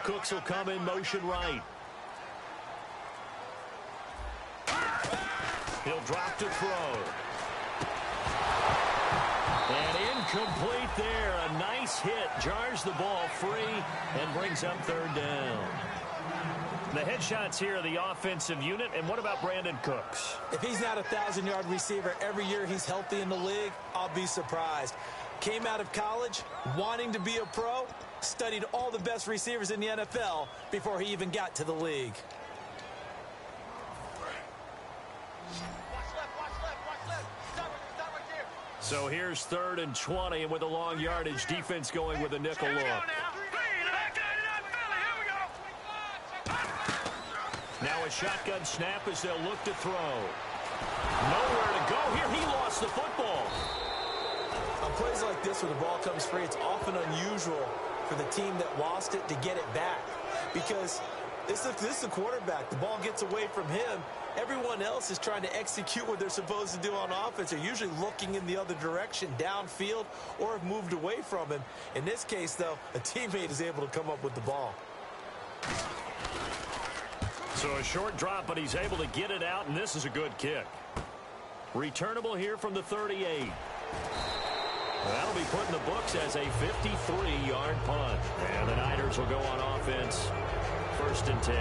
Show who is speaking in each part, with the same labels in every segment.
Speaker 1: Cooks will come in motion right. He'll drop to throw. And incomplete there. A nice hit. Jars the ball free and brings up third down. The headshots here are the offensive unit. And what about Brandon Cooks?
Speaker 2: If he's not a 1,000-yard receiver every year he's healthy in the league, I'll be surprised. Came out of college wanting to be a pro, studied all the best receivers in the NFL before he even got to the league.
Speaker 1: So here's 3rd and 20, and with a long yardage, defense going with a nickel look. Now a shotgun snap as they'll look to throw. Nowhere to go here. He lost the football.
Speaker 2: On plays like this where the ball comes free, it's often unusual for the team that lost it to get it back. Because this is the quarterback. The ball gets away from him. Everyone else is trying to execute what they're supposed to do on offense. They're usually looking in the other direction, downfield, or have moved away from him. In this case, though, a teammate is able to come up with the ball.
Speaker 1: So a short drop, but he's able to get it out, and this is a good kick. Returnable here from the 38. That'll be put in the books as a 53-yard punt. And the Niners will go on offense. 1st and 10.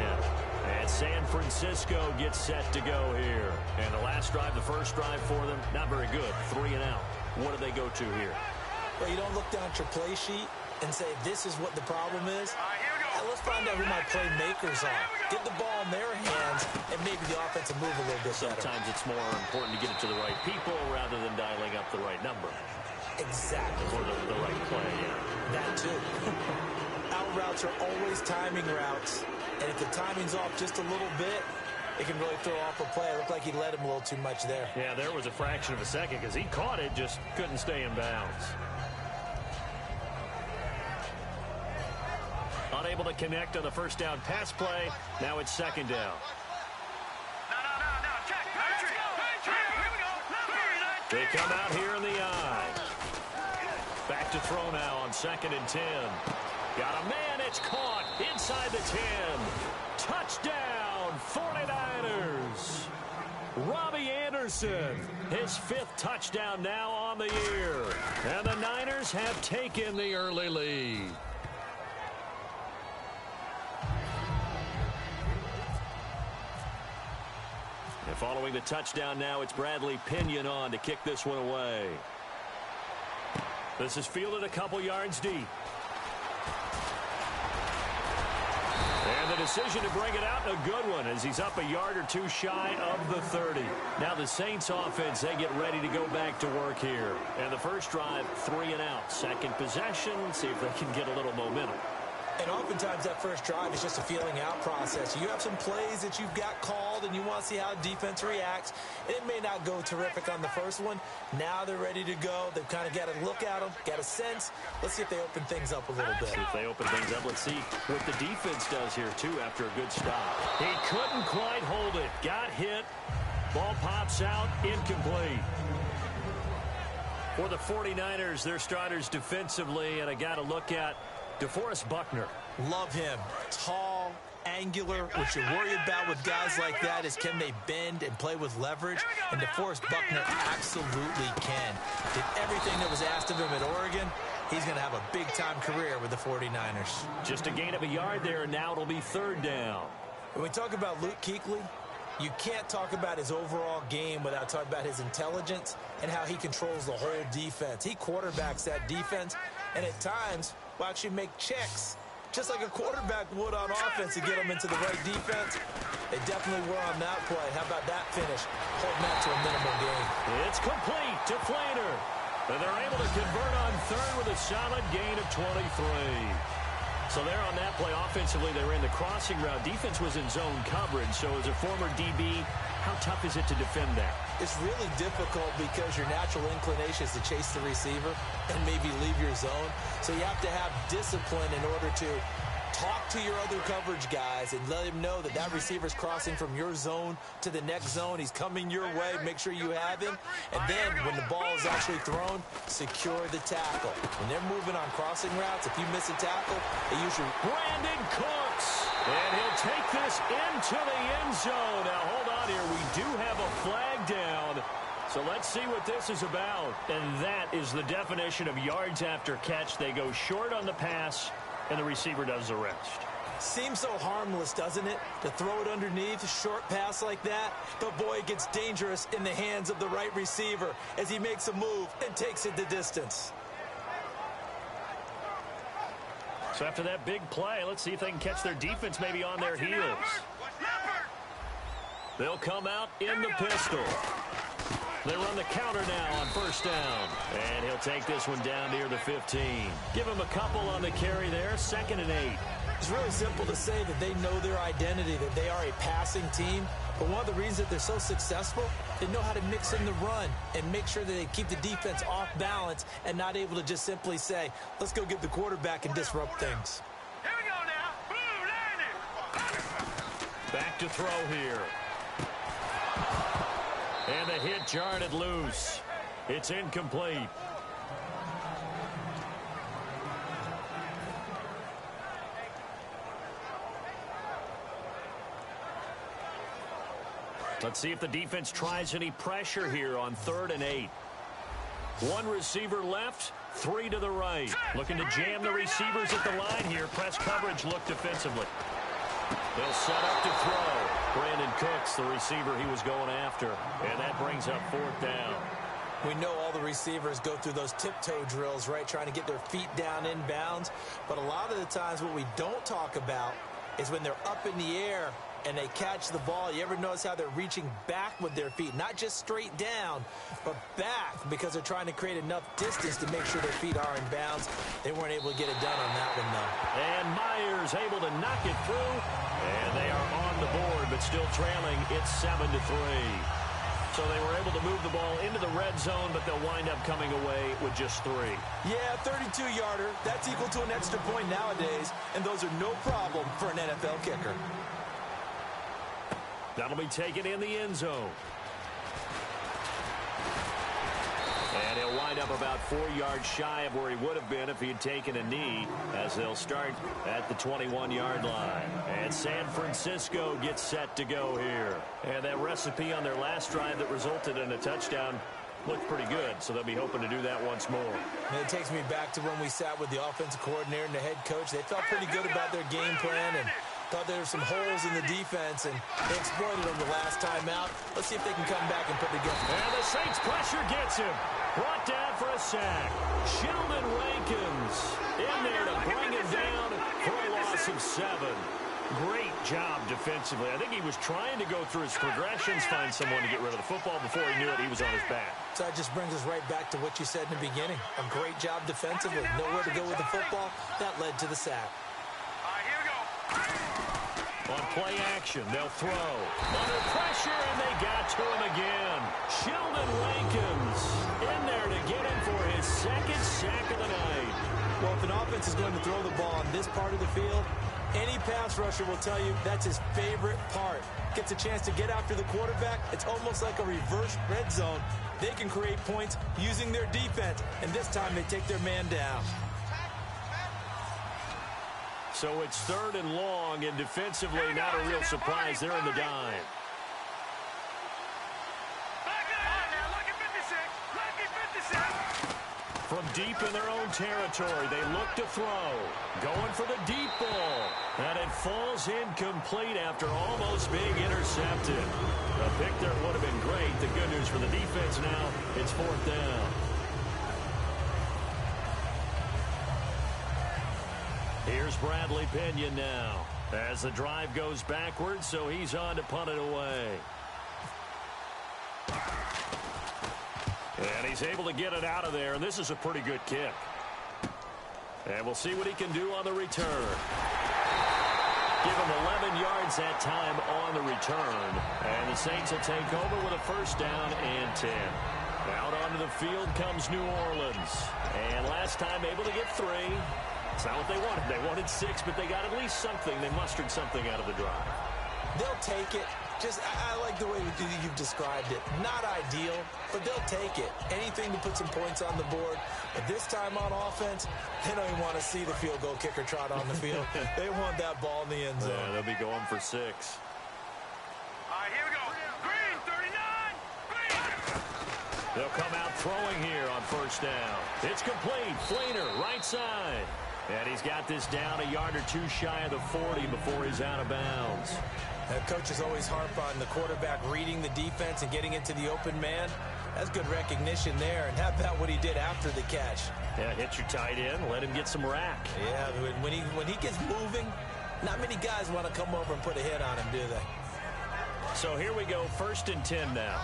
Speaker 1: And San Francisco gets set to go here. And the last drive, the first drive for them, not very good. 3 and out. What do they go to here?
Speaker 2: Well, you don't look down at your play sheet and say, this is what the problem is. Let's find out who my playmakers are. Get the ball in their hands, and maybe the offense will move a little bit better.
Speaker 1: Sometimes it's more important to get it to the right people rather than dialing up the right number.
Speaker 2: Exactly.
Speaker 1: Or the right play, yeah.
Speaker 2: That too. Out routes are always timing routes, and if the timing's off just a little bit, it can really throw off a play. It looked like he led him a little too much there.
Speaker 1: Yeah, there was a fraction of a second because he caught it, just couldn't stay in bounds. Unable to connect on the first down pass play. Now it's 2nd down. They come out here in the eye. Back to throw now on 2nd and 10. Got a man, it's caught inside the 10. Touchdown, 49ers. Robbie Anderson, his 5th touchdown now on the year. And the Niners have taken the early lead. And following the touchdown now, it's Bradley Pinion on to kick this one away. This is fielded a couple yards deep. And the decision to bring it out, a good one, as he's up a yard or two shy of the 30. Now the Saints offense, they get ready to go back to work here. And the first drive, 3 and out. Second possession, see if they can get a little momentum.
Speaker 2: And oftentimes that first drive is just a feeling out process. You have some plays that you've got called and you want to see how defense reacts. It may not go terrific on the first one. Now they're ready to go. They've kind of got to look at them, got a sense. Let's see if they open things up a little bit.
Speaker 1: See if they open things up. Let's see what the defense does here, too, after a good stop. He couldn't quite hold it. Got hit. Ball pops out. Incomplete. For the 49ers, their starters defensively, and I got to look at DeForest Buckner.
Speaker 2: Love him. Tall, angular. What you worry about with guys like that is can they bend and play with leverage? And DeForest Buckner absolutely can. Did everything that was asked of him at Oregon. He's going to have a big-time career with the 49ers.
Speaker 1: Just a gain of a yard there, and now it'll be 3rd down.
Speaker 2: When we talk about Luke Kuechly, you can't talk about his overall game without talking about his intelligence and how he controls the whole defense. He quarterbacks that defense, and at times will actually make checks, just like a quarterback would on offense to get them into the right defense. They definitely were on that play. How about that finish? Holding that to a minimal gain.
Speaker 1: It's complete to Flaner. And they're able to convert on 3rd with a solid gain of 23. So there on that play, offensively, they ran the crossing route. Defense was in zone coverage. So as a former DB, how tough is it to defend that?
Speaker 2: It's really difficult because your natural inclination is to chase the receiver and maybe leave your zone. So you have to have discipline in order to talk to your other coverage guys and let him know that that receiver's crossing from your zone to the next zone. He's coming your way. Make sure you have him. And then when the ball is actually thrown, secure the tackle. When they're moving on crossing routes, if you miss a tackle, they usually...
Speaker 1: Brandon Cooks. And he'll take this into the end zone. Now, hold on here. We do have a flag down. So let's see what this is about. And that is the definition of yards after catch. They go short on the pass, and the receiver does the rest.
Speaker 2: Seems so harmless, doesn't it? To throw it underneath, a short pass like that. But, boy, it gets dangerous in the hands of the right receiver as he makes a move and takes it the distance.
Speaker 1: So after that big play, let's see if they can catch their defense maybe on their heels. They'll come out in the pistol. They run the counter now on first down. And he'll take this one down near the 15. Give him a couple on the carry there, 2nd and 8.
Speaker 2: It's really simple to say that they know their identity, that they are a passing team. But one of the reasons that they're so successful, they know how to mix in the run and make sure that they keep the defense off balance and not able to just simply say, let's go get the quarterback and disrupt things.
Speaker 3: Here we go now. Boom, landed.
Speaker 1: Back to throw here. And the hit jarred it loose. It's incomplete. Let's see if the defense tries any pressure here on 3rd and 8. One receiver left, 3 to the right. Looking to jam the receivers at the line here. Press coverage look defensively. They'll set up to throw. Brandon Cooks, the receiver he was going after. And that brings up 4th down.
Speaker 2: We know all the receivers go through those tiptoe drills, right, trying to get their feet down in bounds. But a lot of the times what we don't talk about is when they're up in the air and they catch the ball. You ever notice how they're reaching back with their feet? Not just straight down, but back, because they're trying to create enough distance to make sure their feet are in bounds. They weren't able to get it done on that one, though.
Speaker 1: And Myers able to knock it through. And they are on the board, but still trailing. It's 7-3. So they were able to move the ball into the red zone, but they'll wind up coming away with just 3.
Speaker 2: Yeah, 32-yarder. That's equal to an extra point nowadays, and those are no problem for an NFL kicker.
Speaker 1: That'll be taken in the end zone. And he'll wind up about 4 yards shy of where he would have been if he had taken a knee, as they'll start at the 21-yard line. And San Francisco gets set to go here. And that recipe on their last drive that resulted in a touchdown looked pretty good, so they'll be hoping to do that once more.
Speaker 2: And it takes me back to when we sat with the offensive coordinator and the head coach. They felt pretty good about their game plan and thought there were some holes in the defense, and they exploited them the last time out. Let's see if they can come back and put together.
Speaker 1: And the Saints pressure gets him. Brought down for a sack. Sheldon Rankins in there to bring him down for a loss of 7. Great job defensively. I think he was trying to go through his progressions, find someone to get rid of the football. Before he knew it, he was on his back.
Speaker 2: So that just brings us right back to what you said in the beginning. A great job defensively. Nowhere to go with the football. That led to the sack.
Speaker 3: Here we go.
Speaker 1: On play action, they'll throw. Under pressure, and they got to him again. Sheldon Rankins in there to get him for his 2nd sack of the night.
Speaker 2: Well, if an offense is going to throw the ball on this part of the field, any pass rusher will tell you that's his favorite part. Gets a chance to get after the quarterback. It's almost like a reverse red zone. They can create points using their defense, and this time they take their man down.
Speaker 1: So it's 3rd and long, and defensively not a real surprise. They're in the dime.
Speaker 3: Lucky 56. Lucky 56.
Speaker 1: From deep in their own territory, they look to throw. Going for the deep ball. And it falls incomplete after almost being intercepted. A pick there would have been great. The good news for the defense now, it's 4th down. Here's Bradley Pinion now as the drive goes backwards, so he's on to punt it away. And he's able to get it out of there, and this is a pretty good kick. And we'll see what he can do on the return. Give him 11 yards that time on the return. And the Saints will take over with a 1st down and 10. Out onto the field comes New Orleans. And last time able to get 3. It's not what they wanted. They wanted 6, but they got at least something. They mustered something out of the drive.
Speaker 2: They'll take it. I like the way you've described it. Not ideal, but they'll take it. Anything to put some points on the board. But this time on offense, they don't even want to see the field goal kicker trot on the field. They want that ball in the end zone.
Speaker 1: Yeah, they'll be going for 6.
Speaker 3: All right, here we go. Green, 39. Green.
Speaker 1: They'll come out throwing here on first down. It's complete. Fleener, right side. And he's got this down a yard or 2 shy of the 40 before he's out of bounds.
Speaker 2: Coaches always harp on the quarterback reading the defense and getting into the open man. That's good recognition there. And how about what he did after the catch?
Speaker 1: Yeah, hit your tight end. Let him get some rack.
Speaker 2: Yeah, when he gets moving, not many guys want to come over and put a hit on him, do they?
Speaker 1: So here we go, 1st and 10 now.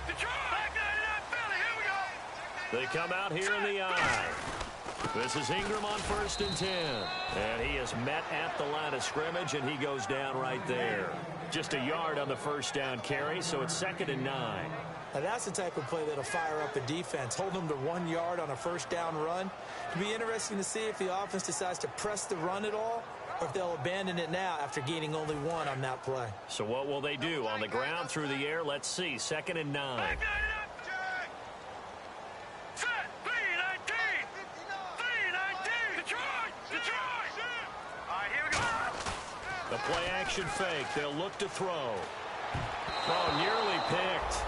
Speaker 3: Detroit, back 99 Philly, here we go.
Speaker 1: They come out here in the eye. This is Ingram on 1st and 10. And he is met at the line of scrimmage, and he goes down right there. Just a yard on the first down carry, so it's 2nd and 9.
Speaker 2: Now that's the type of play that'll fire up a defense. Hold them to 1 yard on a first down run. It'll be interesting to see if the offense decides to press the run at all, or if they'll abandon it now after gaining only 1 on that play.
Speaker 1: So what will they do? On the ground, through the air? Let's see. 2nd and 9.
Speaker 3: Back 99. Set, 319. 319. Detroit. All right, here we go.
Speaker 1: The play action fake. They'll look to throw. Oh, nearly picked.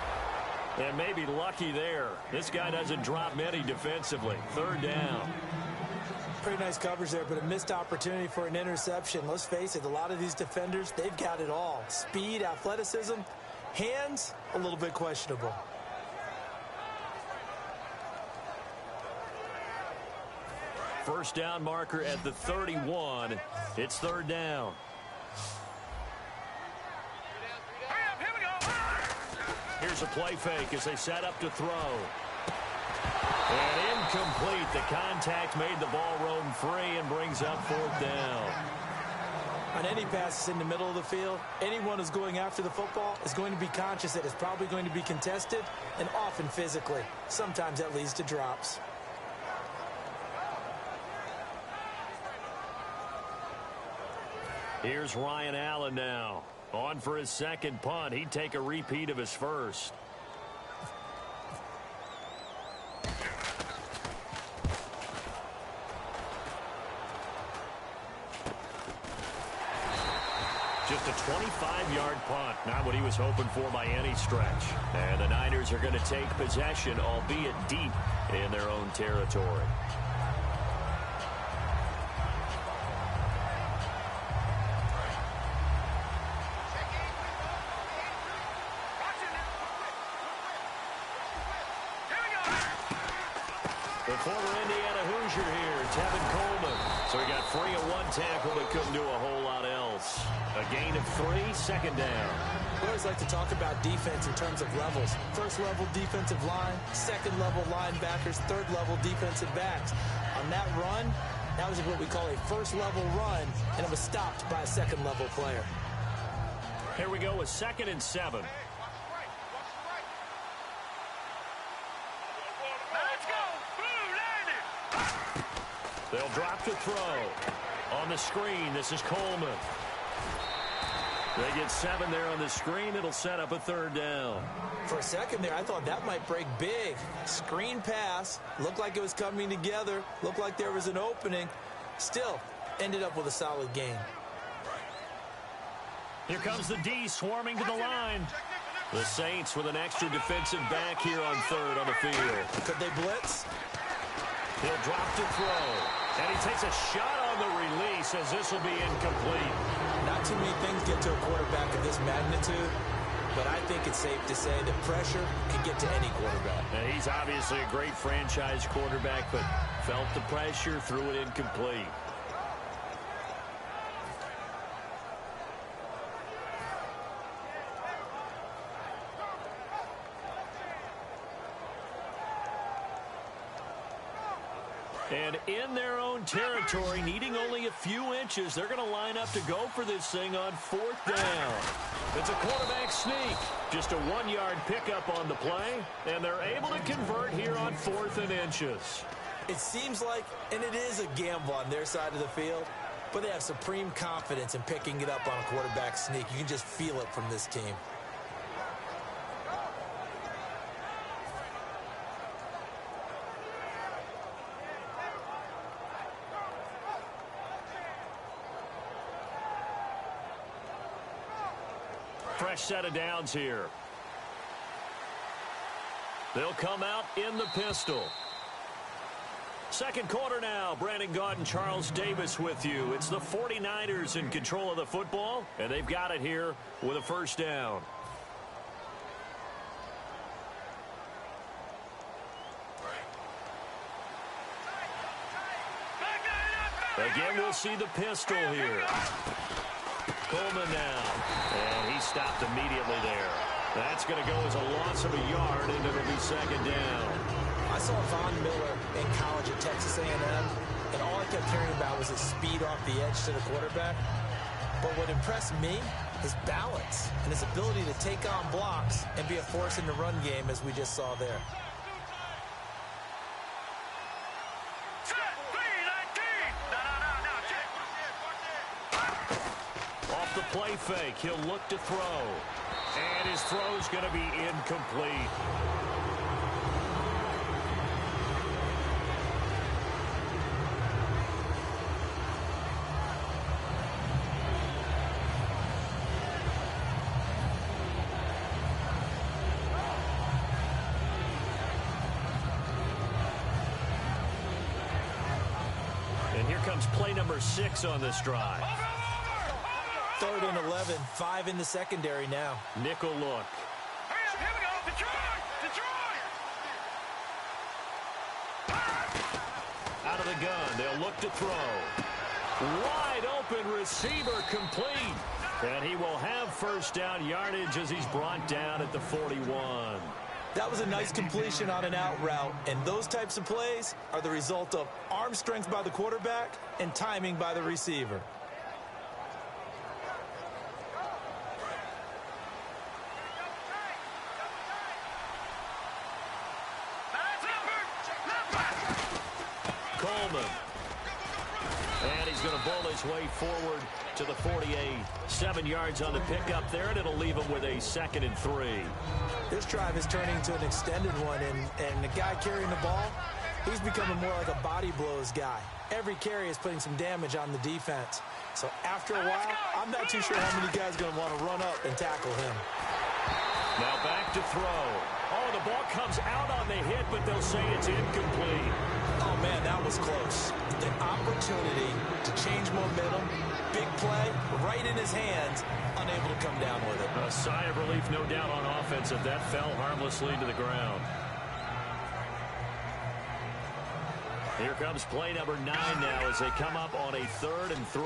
Speaker 1: And maybe lucky there. This guy doesn't drop many defensively. 3rd down.
Speaker 2: Pretty nice coverage there, but a missed opportunity for an interception. Let's face it, a lot of these defenders, they've got it all. Speed, athleticism, hands, a little bit questionable.
Speaker 1: First down marker at the 31. It's 3rd down.
Speaker 3: Here we go.
Speaker 1: Here's a play fake as they set up to throw. And incomplete. The contact made the ball roam free and brings up 4th down.
Speaker 2: On any passes in the middle of the field, anyone who's going after the football is going to be conscious that it's probably going to be contested, and often physically. Sometimes that leads to drops.
Speaker 1: Here's Ryan Allen now. On for his 2nd punt. He'd take a repeat of his first. Just a 25-yard punt. Not what he was hoping for by any stretch. And the Niners are going to take possession, albeit deep in their own territory. The former Indiana Hoosier here, Tevin Coleman. So he got free of 1 tackle, but couldn't do a whole lot else. A gain of 3, 2nd down.
Speaker 2: We always like to talk about defense in terms of levels. 1st level defensive line, 2nd level linebackers, 3rd level defensive backs. On that run, that was what we call a 1st level run, and it was stopped by a 2nd level player.
Speaker 1: Here we go with 2nd and 7.
Speaker 3: Let's go. Blue landed.
Speaker 1: They'll drop to throw. On the screen, this is Coleman. They get 7 there on the screen. It'll set up a 3rd down.
Speaker 2: For a second there, I thought that might break big. Screen pass. Looked like it was coming together. Looked like there was an opening. Still, ended up with a solid gain.
Speaker 1: Here comes the D swarming to the line. The Saints with an extra defensive back here on 3rd on the field.
Speaker 2: Could they blitz?
Speaker 1: He'll drop to throw. And he takes a shot on the release as this will be incomplete.
Speaker 2: Not too many things get to a quarterback of this magnitude, but I think it's safe to say that pressure can get to any quarterback.
Speaker 1: Now, he's obviously a great franchise quarterback, but felt the pressure, threw it incomplete. And in their own territory, needing only a few inches, they're going to line up to go for this thing on 4th down. It's a quarterback sneak. Just a 1-yard pickup on the play, and they're able to convert here on 4th and inches.
Speaker 2: It seems like, and it is a gamble on their side of the field, but they have supreme confidence in picking it up on a quarterback sneak. You can just feel it from this team.
Speaker 1: Fresh set of downs here. They'll come out in the pistol. Second quarter now. Brandon Gaudin, Charles Davis with you. It's the 49ers in control of the football, and they've got it here with a first down. Again, we'll see the pistol here. Coleman now, and he stopped immediately there. That's going to go as a loss of a yard, and it'll be second down.
Speaker 2: I saw Von Miller in college at Texas A&M, and all I kept hearing about was his speed off the edge to the quarterback. But what impressed me, his balance and his ability to take on blocks and be a force in the run game, as we just saw there.
Speaker 1: Play fake. He'll look to throw. And his throw's going to be incomplete. And here comes play number 6 on this drive.
Speaker 2: 3rd and 11, 5 in the secondary now.
Speaker 1: Nickel look.
Speaker 3: Here we go, Detroit!
Speaker 1: Out of the gun, they'll look to throw. Wide open receiver complete. And he will have first down yardage as he's brought down at the 41.
Speaker 2: That was a nice completion on an out route, and those types of plays are the result of arm strength by the quarterback and timing by the receiver.
Speaker 1: And he's going to bowl his way forward to the 48. 7 yards on the pickup there, and it'll leave him with a 2nd and 3.
Speaker 2: This drive is turning into an extended one, and the guy carrying the ball, he's becoming more like a body blows guy. Every carry is putting some damage on the defense. So after a while, I'm not too sure how many guys are going to want to run up and tackle him.
Speaker 1: Now back to throw. Oh, the ball comes out on the hit, but they'll say it's incomplete.
Speaker 2: Oh, man, that was close. The opportunity to change momentum, big play, right in his hands, unable to come down with it.
Speaker 1: A sigh of relief, no doubt, on offense if that fell harmlessly to the ground. Here comes play number 9 now as they come up on a 3rd and 3.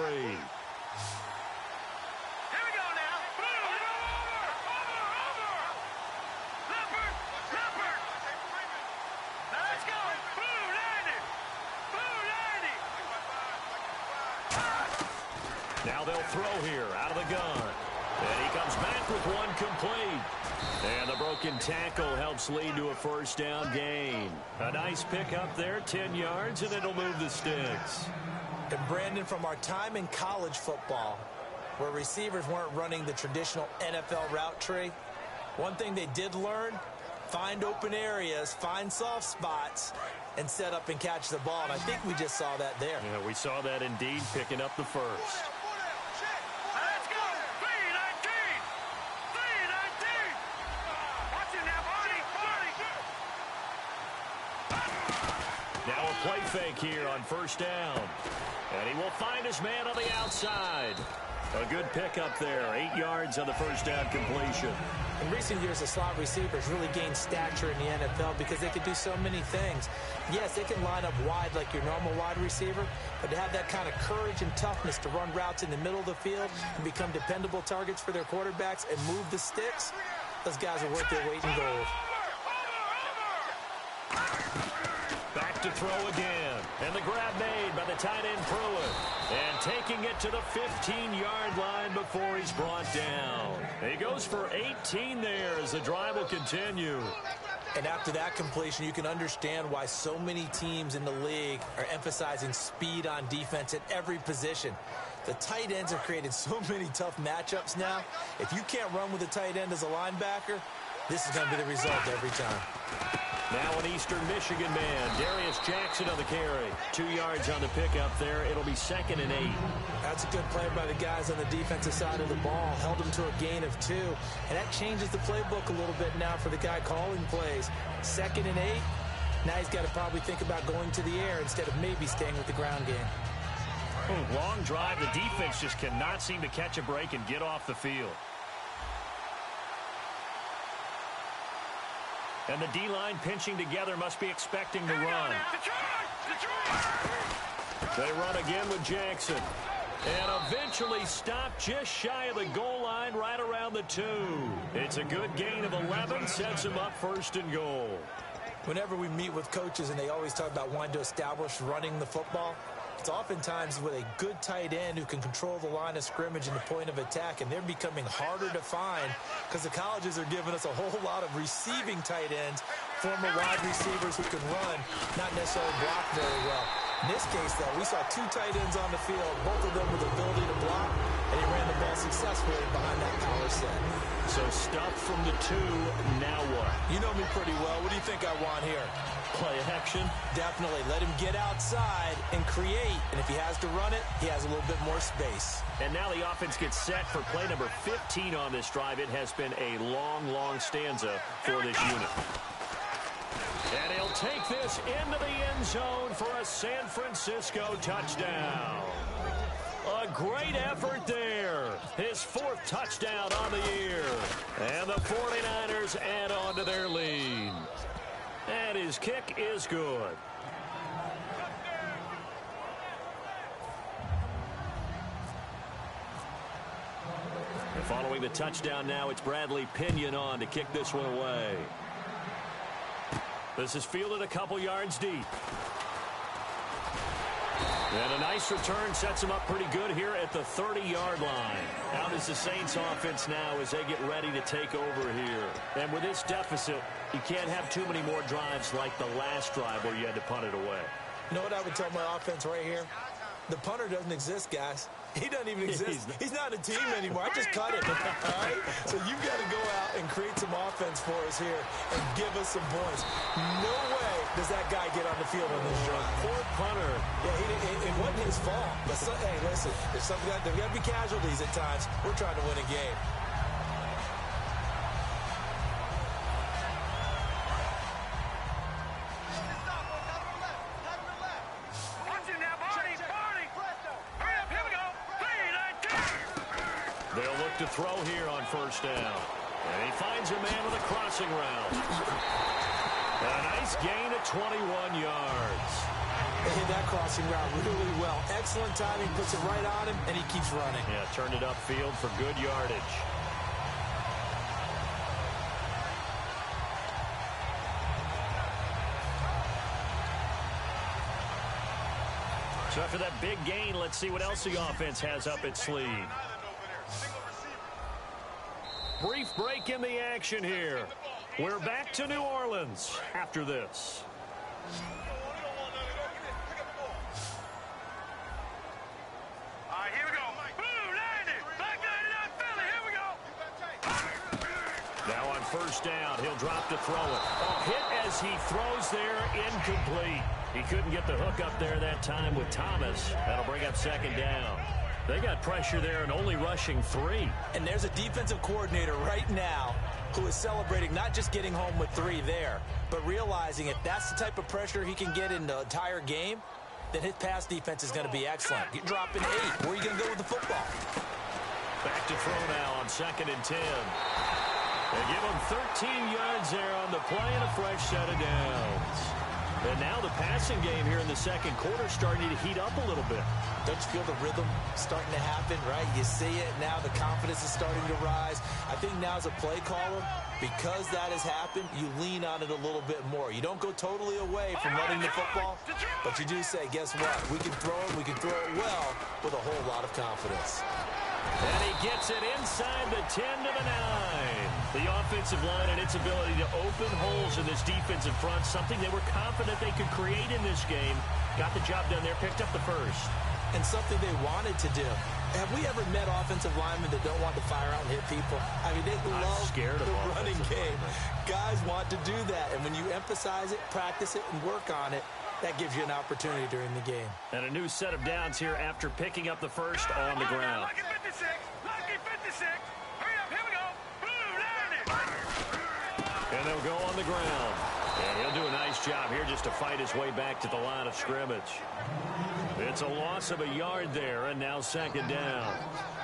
Speaker 1: Now they'll throw here out of the gun. And he comes back with one complete. And the broken tackle helps lead to a first down gain. A nice pickup there, 10 yards, and it'll move the sticks.
Speaker 2: And Brandon, from our time in college football, where receivers weren't running the traditional NFL route tree, one thing they did learn, find open areas, find soft spots, and set up and catch the ball. And I think we just saw that there.
Speaker 1: Yeah, we saw that indeed, picking up the first. Now a play fake here on first down. And he will find his man on the outside. A good pickup there. 8 yards on the first down completion.
Speaker 2: In recent years, the slot receivers really gained stature in the NFL because they can do so many things. Yes, they can line up wide like your normal wide receiver, but to have that kind of courage and toughness to run routes in the middle of the field and become dependable targets for their quarterbacks and move the sticks, those guys are worth their weight in gold.
Speaker 1: Back to throw again. And the grab made by the tight end Pruitt. And taking it to the 15-yard line before he's brought down. He goes for 18 there as the drive will continue.
Speaker 2: And after that completion, you can understand why so many teams in the league are emphasizing speed on defense at every position. The tight ends have created so many tough matchups now. If you can't run with a tight end as a linebacker, this is going to be the result every time.
Speaker 1: Now an Eastern Michigan man, Darius Jackson on the carry. 2 yards on the pickup there. It'll be 2nd and 8.
Speaker 2: That's a good play by the guys on the defensive side of the ball. Held them to a gain of 2. And that changes the playbook a little bit now for the guy calling plays. 2nd and 8. Now he's got to probably think about going to the air instead of maybe staying with the ground game.
Speaker 1: Long drive. The defense just cannot seem to catch a break and get off the field. And the D-line pinching together must be expecting the run. They run again with Jackson. And eventually stopped just shy of the goal line right around the 2. It's a good gain of 11. Sets him up 1st and goal.
Speaker 2: Whenever we meet with coaches and they always talk about wanting to establish running the football, it's oftentimes with a good tight end who can control the line of scrimmage and the point of attack, and they're becoming harder to find because the colleges are giving us a whole lot of receiving tight ends, former wide receivers who can run, not necessarily block very well. In this case, though, we saw 2 tight ends on the field, both of them with the ability to block, and he ran the ball successfully behind that power set.
Speaker 1: So stuff from the 2, now what?
Speaker 2: You know me pretty well. What do you think I want here?
Speaker 1: Play action?
Speaker 2: Definitely. Let him get outside and create. And if he has to run it, he has a little bit more space.
Speaker 1: And now the offense gets set for play number 15 on this drive. It has been a long, long stanza for this unit. And he'll take this into the end zone for a San Francisco touchdown. A great effort there. His 4th touchdown on the year. And the 49ers add on to their lead. And his kick is good. And following the touchdown now, it's Bradley Pinion on to kick this one away. This is fielded a couple yards deep. And a nice return sets him up pretty good here at the 30-yard line. Out is the Saints offense now as they get ready to take over here. And with this deficit, you can't have too many more drives like the last drive where you had to punt it away.
Speaker 2: You know what I would tell my offense right here? The punter doesn't exist, guys. He doesn't even exist. He's not a team anymore. I just cut it. All right? So you've got to go out and create some offense for us here and give us some points. No way does that guy get on the field on this drive.
Speaker 1: Poor punter.
Speaker 2: Yeah, it wasn't his fault. But hey, listen, there's got to be casualties at times. We're trying to win a game.
Speaker 1: They'll look to throw here on 1st down. And he finds a man with a crossing route. A nice gain of 21 yards.
Speaker 2: They hit that crossing route really well. Excellent timing, puts it right on him, and he keeps running.
Speaker 1: Yeah, turned it upfield for good yardage. So after that big gain, let's see what else the offense has up its sleeve. Brief break in the action here. We're back to New Orleans after this.
Speaker 3: All right, here we go. Boom, landed. Back out Philly. Here we go.
Speaker 1: Now on 1st down, he'll drop to throw it. Hit as he throws there, incomplete. He couldn't get the hook up there that time with Thomas. That'll bring up 2nd down. They got pressure there and only rushing 3.
Speaker 2: And there's a defensive coordinator right now who is celebrating not just getting home with 3 there, but realizing if that's the type of pressure he can get in the entire game, then his pass defense is going to be excellent. You're dropping 8. Where are you going to go with the football?
Speaker 1: Back to throw now on 2nd and 10. They give him 13 yards there on the play and a fresh set of downs. And now the passing game here in the 2nd quarter starting to heat up a little bit.
Speaker 2: Don't you feel the rhythm starting to happen, right? You see it now. The confidence is starting to rise. I think now as a play caller, because that has happened, you lean on it a little bit more. You don't go totally away from running the football, but you do say, guess what? We can throw it. We can throw it well with a whole lot of confidence.
Speaker 1: And he gets it inside the 10 to the 9. The offensive line and its ability to open holes in this defensive front, something they were confident they could create in this game. Got the job done there, picked up the first.
Speaker 2: And something they wanted to do. Have we ever met offensive linemen that don't want to fire out and hit people? I mean, they love the running game. Guys want to do that. And when you emphasize it, practice it, and work on it, that gives you an opportunity during the game.
Speaker 1: And a new set of downs here after picking up the first on the ground.
Speaker 3: Lucky 56. Lucky 56. Hurry up. Here we go. Blue, land it.
Speaker 1: And they'll go on the ground. And he'll do a nice job here just to fight his way back to the line of scrimmage. It's a loss of a yard there, and now second down.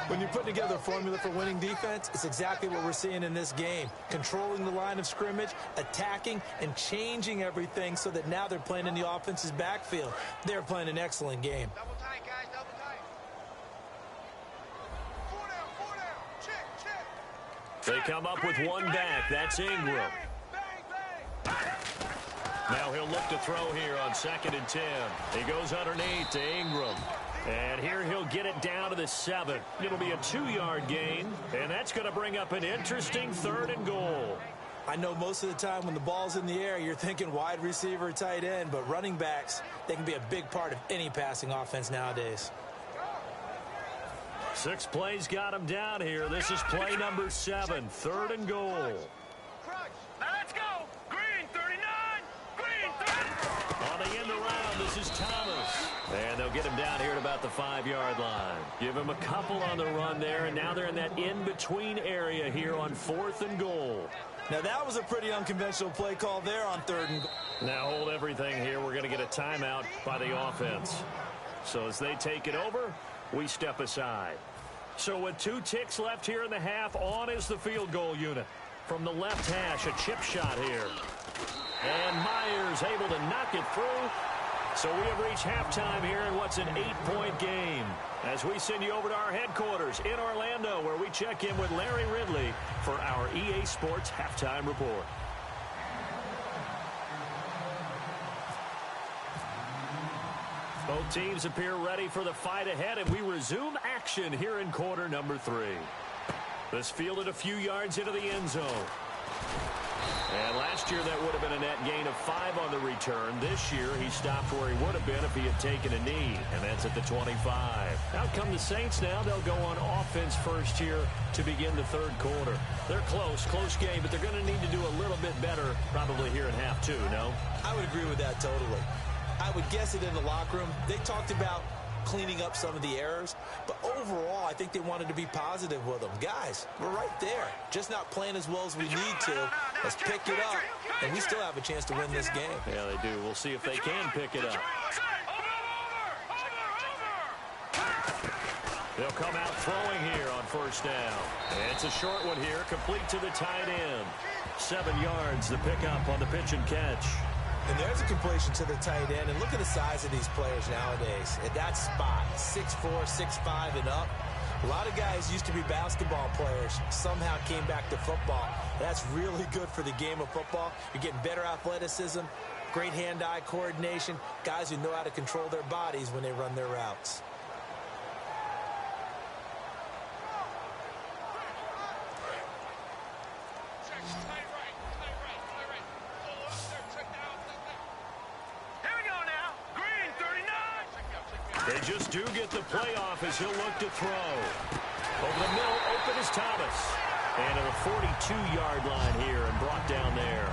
Speaker 2: When you put together a formula for winning defense, it's exactly what we're seeing in this game. Controlling the line of scrimmage, attacking, and changing everything so that now they're playing in the offense's backfield. They're playing an excellent game.
Speaker 3: Double tight, guys. Double tight. 4 down. Check.
Speaker 1: They come up with one back. That's Ingram. Now he'll look to throw here on 2nd and 10. He goes underneath to Ingram. And here he'll get it down to the 7. It'll be a 2-yard gain, and that's going to bring up an interesting 3rd and goal.
Speaker 2: I know most of the time when the ball's in the air, you're thinking wide receiver, tight end, but running backs, they can be a big part of any passing offense nowadays.
Speaker 1: 6 plays got him down here. This is play number 7, 3rd and goal.
Speaker 3: Now let's go. Green 39. Green 30.
Speaker 1: On the end around, this is Thomas. And they'll get him down here at about the 5-yard line. Give him a couple on the run there, and now they're in that in-between area here on 4th and goal.
Speaker 2: Now that was a pretty unconventional play call there on 3rd and goal.
Speaker 1: Now hold everything here. We're going to get a timeout by the offense. So as they take it over, we step aside. So with 2 ticks left here in the half, on is the field goal unit. From the left hash, a chip shot here. And Myers able to knock it through. So we have reached halftime here in what's an 8-point game. As we send you over to our headquarters in Orlando, where we check in with Larry Ridley for our EA Sports Halftime Report. Both teams appear ready for the fight ahead, and we resume action here in quarter number 3. This fielded a few yards into the end zone. And last year that would have been a net gain of 5 on the return. This year he stopped where he would have been if he had taken a knee, and that's at the 25. Out come the Saints now. They'll go on offense first here to begin the 3rd quarter. They're close game, but they're going to need to do a little bit better probably here in half 2, no?
Speaker 2: I would agree with that totally. I would guess it in the locker room. They talked about cleaning up some of the errors, but overall I think they wanted to be positive with them. Guys, we're right there, just not playing as well as we need to. Let's pick it up, and we still have a chance to win this game.
Speaker 1: Yeah, they do. We'll see if they can pick it up. They'll come out throwing here on 1st down. And it's a short one here, complete to the tight end. 7 yards, the pickup on the pitch and catch.
Speaker 2: And there's a completion to the tight end. And look at the size of these players nowadays. At that spot, 6'4", 6'5", and up. A lot of guys used to be basketball players, somehow came back to football. That's really good for the game of football. You're getting better athleticism, great hand-eye coordination, guys who know how to control their bodies when they run their routes.
Speaker 1: They just do get the playoff as he'll look to throw. Over the middle, open is Thomas. And to the 42-yard line here and brought down there.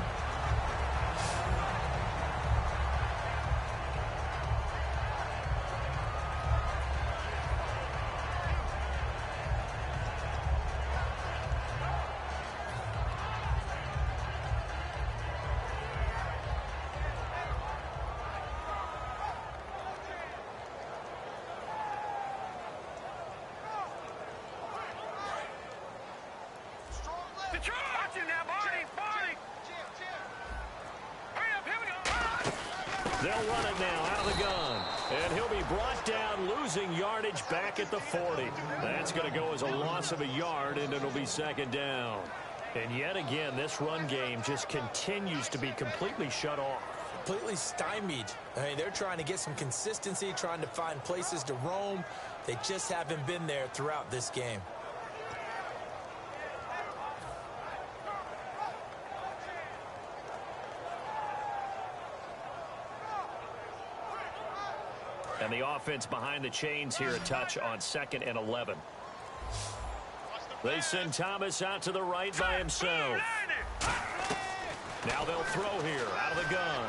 Speaker 1: They'll run it now out of the gun. And he'll be brought down, losing yardage back at the 40. That's going to go as a loss of a yard, and it'll be 2nd down. And yet again, this run game just continues to be completely shut off.
Speaker 2: completely stymied. I mean, they're trying to get some consistency, trying to find places to roam. They just haven't been there throughout this game.
Speaker 1: And the offense behind the chains here, a touch on 2nd and 11. They send Thomas out to the right by himself. Now they'll throw here out of the gun.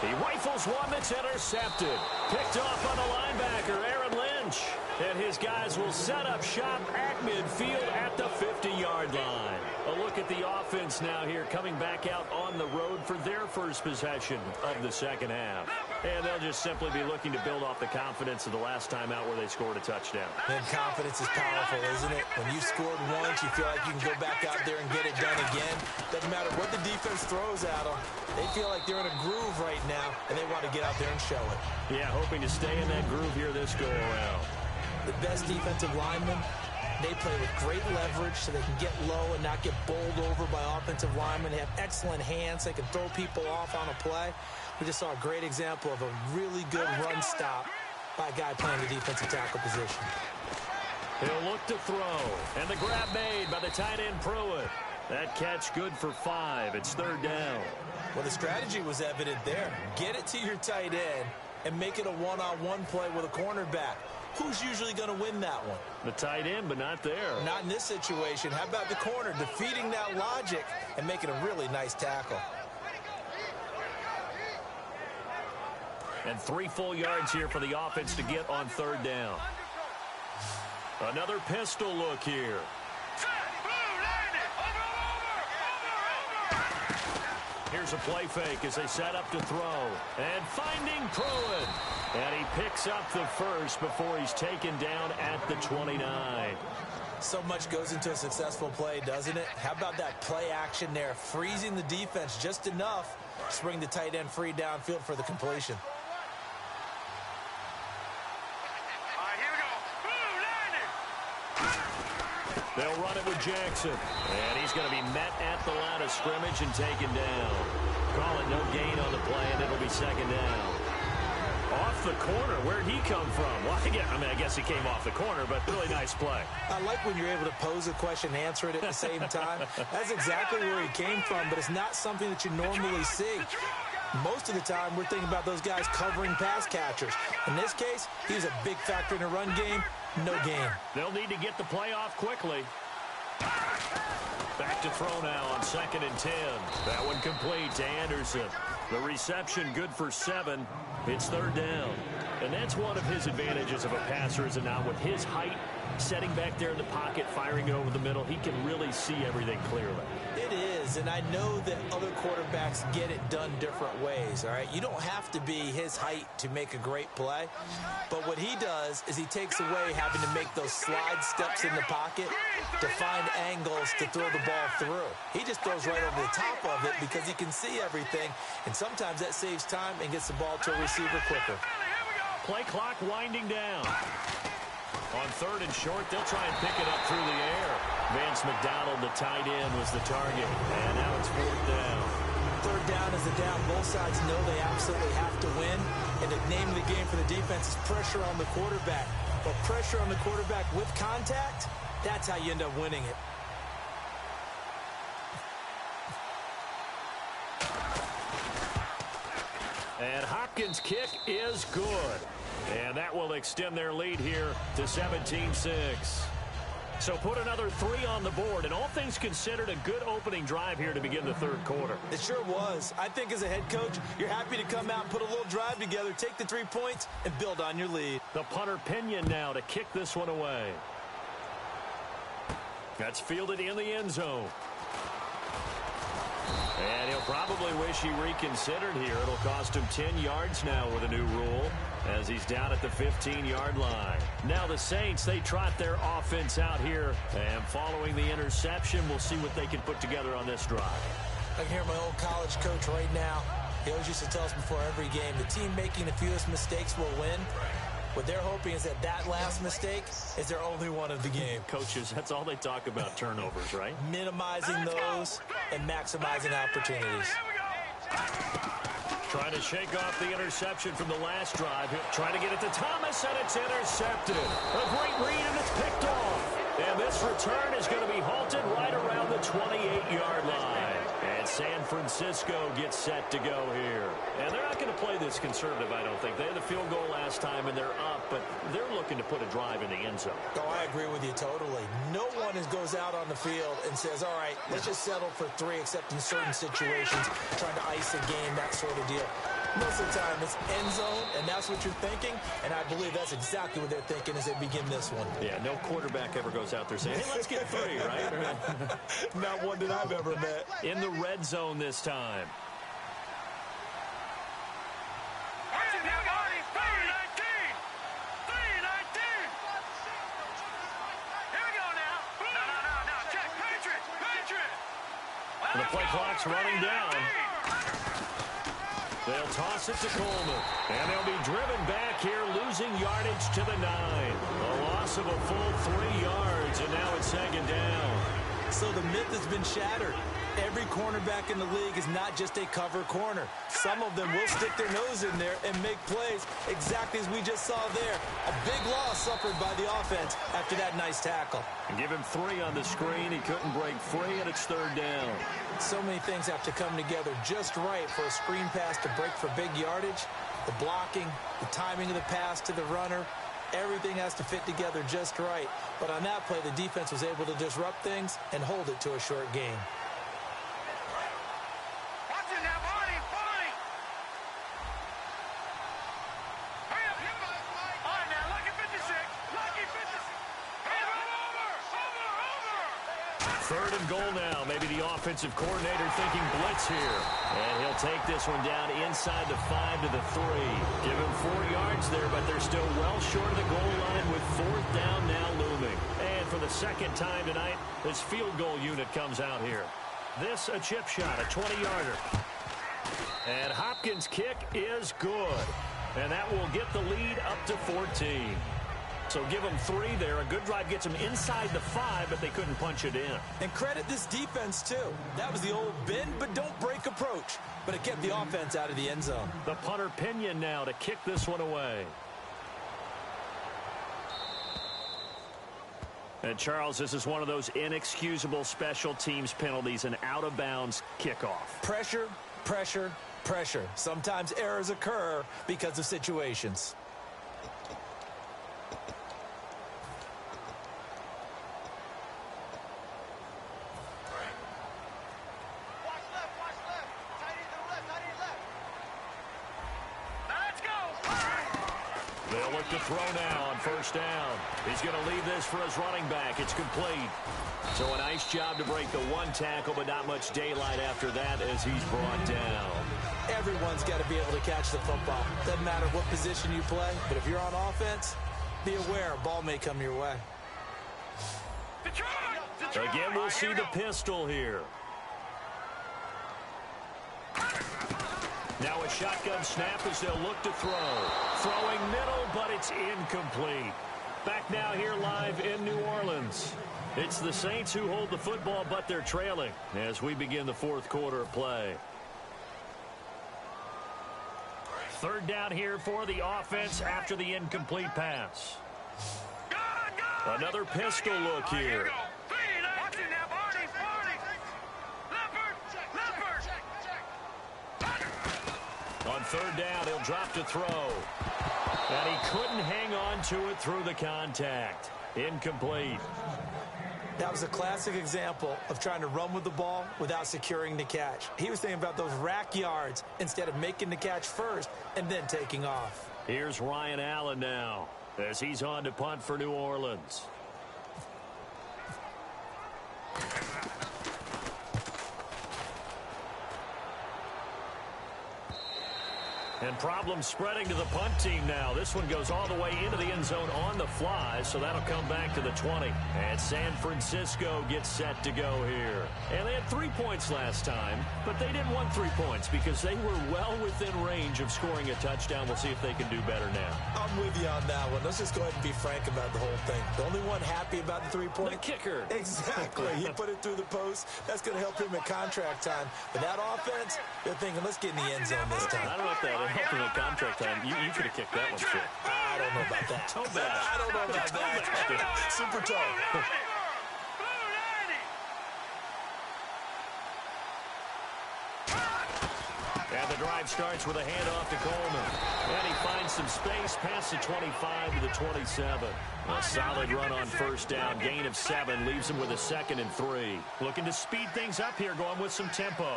Speaker 1: He rifles one that's intercepted. Picked off on the linebacker, Aaron Lynch. And his guys will set up shop at midfield at the 50-yard line. A look at the offense now here, coming back out on the road for their first possession of the second half. And they'll just simply be looking to build off the confidence of the last time out where they scored a touchdown.
Speaker 2: And confidence is powerful, isn't it? When you scored once, you feel like you can go back out there and get it done again. Doesn't matter what the defense throws at them. They feel like they're in a groove right now, and they want to get out there and show it.
Speaker 1: Yeah, hoping to stay in that groove here this go-around.
Speaker 2: The best defensive linemen, they play with great leverage so they can get low and not get bowled over by offensive linemen. They have excellent hands. They can throw people off on a play. We just saw a great example of a really good run stop by a guy playing the defensive tackle position.
Speaker 1: He'll look to throw. And the grab made by the tight end Pruitt. That catch good for 5. It's 3rd down.
Speaker 2: Well, the strategy was evident there. Get it to your tight end and make it a one-on-one play with a cornerback. Who's usually going to win that one?
Speaker 1: The tight end, but not there.
Speaker 2: Not in this situation. How about the corner defeating that logic and making a really nice tackle?
Speaker 1: And 3 full yards here for the offense to get on 3rd down. Another pistol look here. Here's a play fake as they set up to throw. And finding Pruitt. And he picks up the first before he's taken down at the 29.
Speaker 2: So much goes into a successful play, doesn't it? How about that play action there? Freezing the defense just enough to bring the tight end free downfield for the completion.
Speaker 1: They'll run it with Jackson. And he's going to be met at the line of scrimmage and taken down. Call it no gain on the play, and it'll be 2nd down. Off the corner. Where'd he come from? Well, I guess he came off the corner, but really nice play.
Speaker 2: I like when you're able to pose a question and answer it at the same time. That's exactly where he came from, but it's not something that you normally see. Most of the time, we're thinking about those guys covering pass catchers. In this case, he's a big factor in the run game. No gain.
Speaker 1: They'll need to get the play off quickly. Back to throw now on 2nd and 10. That one complete to Anderson. The reception good for 7. It's 3rd down. And that's one of his advantages of a passer, is it not? With his height, setting back there in the pocket, firing it over the middle, he can really see everything clearly.
Speaker 2: It is, and I know that other quarterbacks get it done different ways, all right? You don't have to be his height to make a great play, but what he does is he takes away having to make those slide steps in the pocket to find angles to throw the ball through. He just throws right over the top of it because he can see everything, and sometimes that saves time and gets the ball to a receiver quicker.
Speaker 1: Play clock winding down. On 3rd and short, they'll try and pick it up through the air. Vance McDonald, the tight end, was the target. And now it's 4th down.
Speaker 2: 3rd down is the down. Both sides know they absolutely have to win. And the name of the game for the defense is pressure on the quarterback. But pressure on the quarterback with contact, that's how you end up winning it.
Speaker 1: And Hopkins' kick is good. And that will extend their lead here to 17-6. So put another 3 on the board, and all things considered, a good opening drive here to begin the 3rd quarter.
Speaker 2: It sure was. I think as a head coach, you're happy to come out and put a little drive together, take the 3 points, and build on your lead.
Speaker 1: The punter Pinion now to kick this one away. That's fielded in the end zone. And he'll probably wish he reconsidered here. It'll cost him 10 yards now with a new rule as he's down at the 15-yard line. Now the Saints, they trot their offense out here. And following the interception, we'll see what they can put together on this drive.
Speaker 2: I can hear my old college coach right now. He always used to tell us before every game, the team making the fewest mistakes will win. What they're hoping is that last mistake is their only one of the game.
Speaker 1: Coaches, that's all they talk about, turnovers, right?
Speaker 2: Minimizing those and maximizing opportunities.
Speaker 1: Trying to shake off the interception from the last drive. Trying to get it to Thomas, and it's intercepted. A great read, and it's picked off. And this return is going to be halted right around the 28-yard line. And San Francisco gets set to go here. And they're not going to play this conservative, I don't think. They had the field goal last time, and they're up, but they're looking to put a drive in the end zone.
Speaker 2: Oh, I agree with you totally. No one goes out on the field and says, all right, let's just settle for 3, except in certain situations, trying to ice a game, that sort of deal. Most of the time, it's end zone, and that's what you're thinking, and I believe that's exactly what they're thinking as they begin this one.
Speaker 1: Yeah, no quarterback ever goes out there saying, hey, let's get 3, right?
Speaker 2: Not one that I've ever met.
Speaker 1: In the red zone this time. The play clock's running down. They'll toss it to Coleman. And they'll be driven back here, losing yardage to the 9. A loss of a full 3 yards, and now it's 2nd down.
Speaker 2: So the myth has been shattered. Every cornerback in the league is not just a cover corner. Some of them will stick their nose in there and make plays exactly as we just saw there. A big loss suffered by the offense after that nice tackle.
Speaker 1: And give him 3 on the screen. He couldn't break free, and it's 3rd down.
Speaker 2: So many things have to come together just right for a screen pass to break for big yardage. The blocking, the timing of the pass to the runner, everything has to fit together just right. But on that play, the defense was able to disrupt things and hold it to a short game.
Speaker 1: Third and goal now. Maybe the offensive coordinator thinking blitz here. And he'll take this one down inside the 5 to the 3. Give him 4 yards there, but they're still well short of the goal line with 4th down now looming. And for the second time tonight, this field goal unit comes out here. This a chip shot, a 20-yarder. And Hopkins' kick is good. And that will get the lead up to 14. So give them 3 there. A good drive gets them inside the 5, but they couldn't punch it in.
Speaker 2: And credit this defense, too. That was the old bend but don't break approach. But it kept the offense out of the end zone.
Speaker 1: The punter Pinion now to kick this one away. And, Charles, this is one of those inexcusable special teams penalties, an out-of-bounds kickoff.
Speaker 2: Pressure, pressure, pressure. Sometimes errors occur because of situations.
Speaker 1: They'll look to throw now on 1st down. He's going to leave this for his running back. It's complete. So a nice job to break the 1 tackle, but not much daylight after that as he's brought down.
Speaker 2: Everyone's got to be able to catch the football. Doesn't matter what position you play, but if you're on offense, be aware a ball may come your way.
Speaker 1: Again, we'll see the pistol here. Now a shotgun snap as they'll look to throw. Throwing middle, but it's incomplete. Back now here live in New Orleans. It's the Saints who hold the football, but they're trailing as we begin the 4th quarter of play. 3rd down here for the offense after the incomplete pass. Another pistol look here. On 3rd down, he'll drop to throw. And he couldn't hang on to it through the contact. Incomplete.
Speaker 2: That was a classic example of trying to run with the ball without securing the catch. He was thinking about those rack yards instead of making the catch first and then taking off.
Speaker 1: Here's Ryan Allen now as he's on to punt for New Orleans. And problems spreading to the punt team now. This one goes all the way into the end zone on the fly, so that'll come back to the 20. And San Francisco gets set to go here. And they had 3 points last time, but they didn't want 3 points because they were well within range of scoring a touchdown. We'll see if they can do better now.
Speaker 2: I'm with you on that one. Let's just go ahead and be frank about the whole thing. The only one happy about the 3-point?
Speaker 1: The kicker.
Speaker 2: Exactly. He put it through the post. That's going to help him in contract time. But that offense, they're thinking, let's get in the end zone this time.
Speaker 1: I don't know if that helped in the contract time. You could have kicked that one, too.
Speaker 2: I don't know about that.
Speaker 1: Toe bad.
Speaker 2: I don't know about that. Super toe.
Speaker 1: And the drive starts with a handoff to Coleman. And he finds some space past the 25 to the 27. A solid run on first down. Gain of 7 leaves him with a 2nd and 3. Looking to speed things up here, going with some tempo.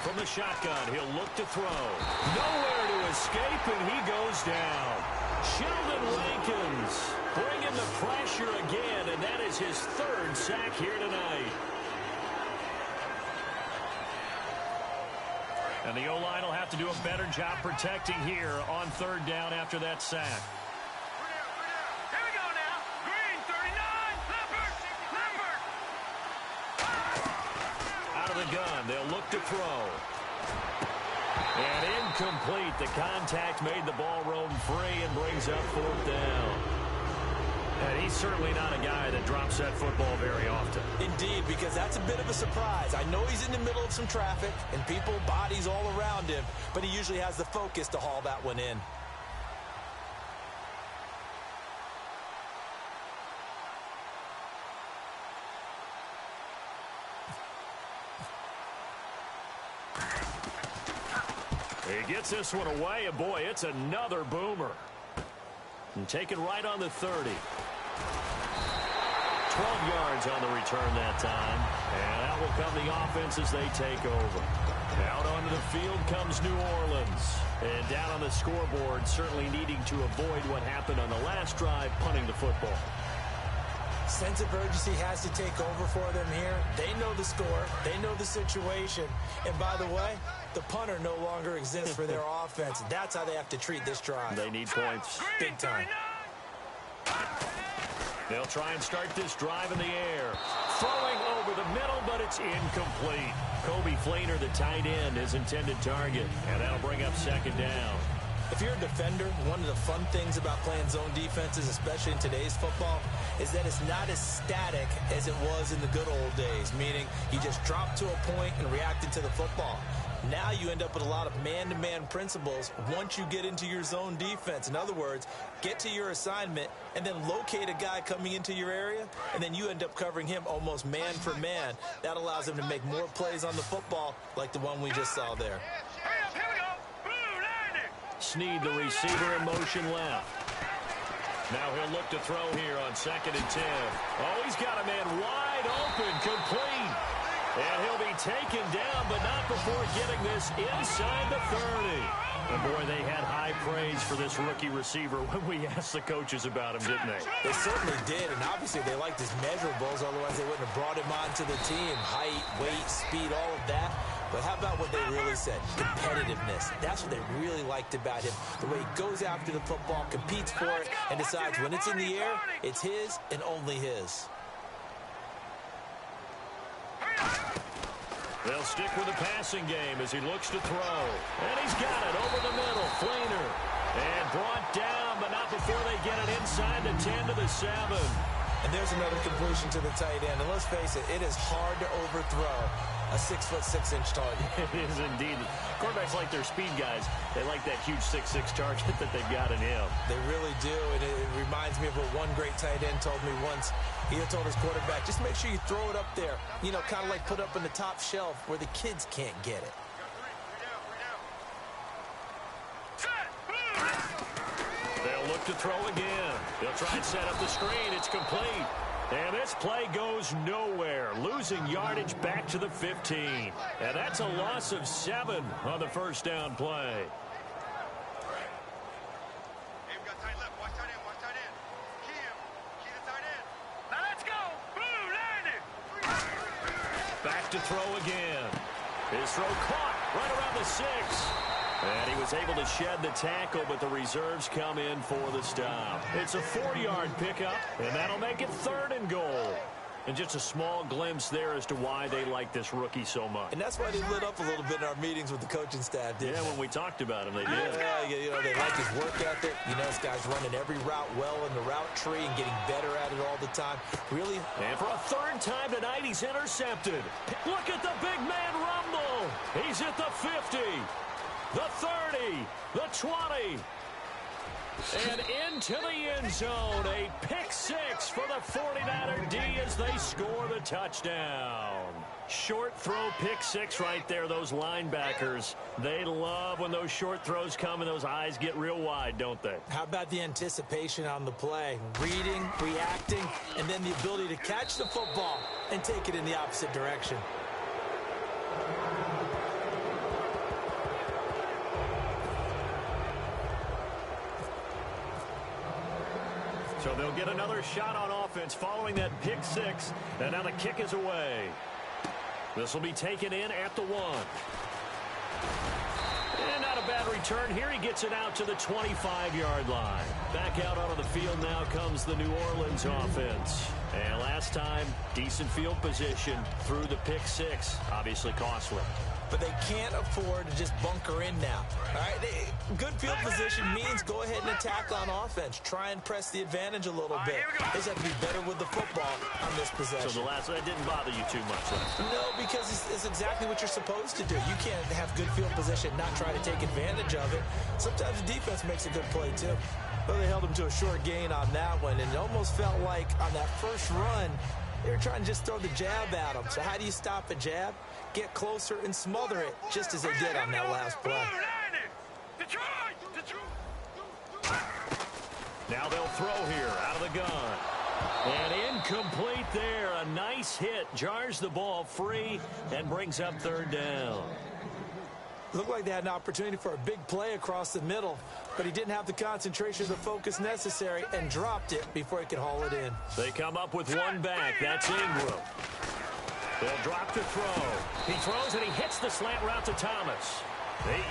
Speaker 1: From the shotgun, he'll look to throw. Nowhere to escape, and he goes down. Sheldon Rankins bringing the pressure again, and that is his 3rd sack here tonight. And the O-line will have to do a better job protecting here on 3rd down after that sack.
Speaker 3: Here we go now. Green, 39. Leopard.
Speaker 1: Out of the gun, they'll look to throw. And incomplete. The contact made the ball roam free and brings up 4th down. And he's certainly not a guy that drops that football very often.
Speaker 2: Indeed, because that's a bit of a surprise. I know he's in the middle of some traffic and people, bodies all around him, but he usually has the focus to haul that one in.
Speaker 1: He gets this one away, and boy, it's another boomer. And taken right on the 30. 12 yards on the return that time. And out will come the offense as they take over. Out onto the field comes New Orleans. And down on the scoreboard, certainly needing to avoid what happened on the last drive, punting the football.
Speaker 2: Sense of urgency has to take over for them here. They know the score. They know the situation. And by the way, the punter no longer exists for their offense. That's how they have to treat this drive.
Speaker 1: They need points.
Speaker 2: Big time.
Speaker 1: They'll try and start this drive in the air. Throwing over the middle, but it's incomplete. Kobe Flainer, the tight end, his intended target. And that'll bring up 2nd down.
Speaker 2: If you're a defender, one of the fun things about playing zone defenses, especially in today's football, is that it's not as static as it was in the good old days, meaning you just dropped to a point and reacted to the football. Now you end up with a lot of man-to-man principles once you get into your zone defense. In other words, get to your assignment and then locate a guy coming into your area, and then you end up covering him almost man for man. That allows him to make more plays on the football like the one we just saw there.
Speaker 1: Snead, the receiver, in motion left. Now he'll look to throw here on 2nd and 10. Oh, he's got a man wide open, complete. And he'll be taken down, but not before getting this inside the 30. And boy, they had high praise for this rookie receiver when we asked the coaches about him, didn't they?
Speaker 2: They certainly did, and obviously they liked his measurables, otherwise they wouldn't have brought him onto the team. Height, weight, speed, all of that. But how about what they really said? Competitiveness. That's what they really liked about him. The way he goes after the football, competes for it, and decides when it's in the air, it's his and only his.
Speaker 1: They'll stick with the passing game as he looks to throw. And he's got it over the middle. Flainer. And brought down, but not before they get it inside the 10 to the 7.
Speaker 2: And there's another completion to the tight end. And let's face it, it is hard to overthrow a 6'6" target.
Speaker 1: It is indeed. Quarterbacks like their speed guys. They like that huge 6'6" target that they've got in him.
Speaker 2: They really do, and it reminds me of what one great tight end told me once. He had told his quarterback, just make sure you throw it up there. You know, kind of like put up in the top shelf where the kids can't get it.
Speaker 1: They'll look to throw again. They'll try and set up the screen. It's complete. And this play goes nowhere, losing yardage back to the 15. And that's a loss of 7 on the first down play.
Speaker 3: Hey, we got tight left. Watch tight end. Watch tight end. Key him. Key the tight end. Now let's go. Blue landing.
Speaker 1: Back to throw again. His throw caught. right around the 6. And he was able to shed the tackle, but the reserves come in for the stop. It's a 4-yard pickup, and that'll make it 3rd and goal. And just a small glimpse there as to why they like this rookie so much.
Speaker 2: And that's why they lit up a little bit in our meetings with the coaching staff, didn't they?
Speaker 1: When we talked about him, they did.
Speaker 2: Yeah, you know, they like his work ethic. You know, this guy's running every route well in the route tree and getting better at it all the time. Really?
Speaker 1: And for a 3rd time tonight, he's intercepted. Look at the big man rumble. He's at the 50, the 30, the 20. And into the end zone, a pick 6 for the 49er D as they score the touchdown. Short throw pick 6 right there, those linebackers. They love when those short throws come and those eyes get real wide, don't they?
Speaker 2: How about the anticipation on the play? Reading, reacting, and then the ability to catch the football and take it in the opposite direction.
Speaker 1: So they'll get another shot on offense following that pick 6. And now the kick is away. This will be taken in at the 1. And not a bad return here. He gets it out to the 25-yard line. Back out onto the field now comes the New Orleans offense. And last time, decent field position through the pick 6. Obviously costly.
Speaker 2: But they can't afford to just bunker in now. All right, good field position means go ahead and attack on offense. Try and press the advantage a little bit. They just have to be better with the football on this possession.
Speaker 1: So the last one didn't bother you too much last time?
Speaker 2: No, because it's exactly what you're supposed to do. You can't have good field position, not try to take advantage of it. Sometimes the defense makes a good play, too. Well, they held him to a short gain on that one, and it almost felt like on that first run, they were trying to just throw the jab at him. So how do you stop a jab? Get closer and smother it, just as they did on that last play.
Speaker 1: Now they'll throw here out of the gun. And incomplete there. A nice hit. Jars the ball free and brings up 3rd down.
Speaker 2: Looked like they had an opportunity for a big play across the middle, but he didn't have the concentration or the focus necessary and dropped it before he could haul it in.
Speaker 1: They come up with one back. That's Ingram. They'll drop to throw. He throws and he hits the slant route to Thomas.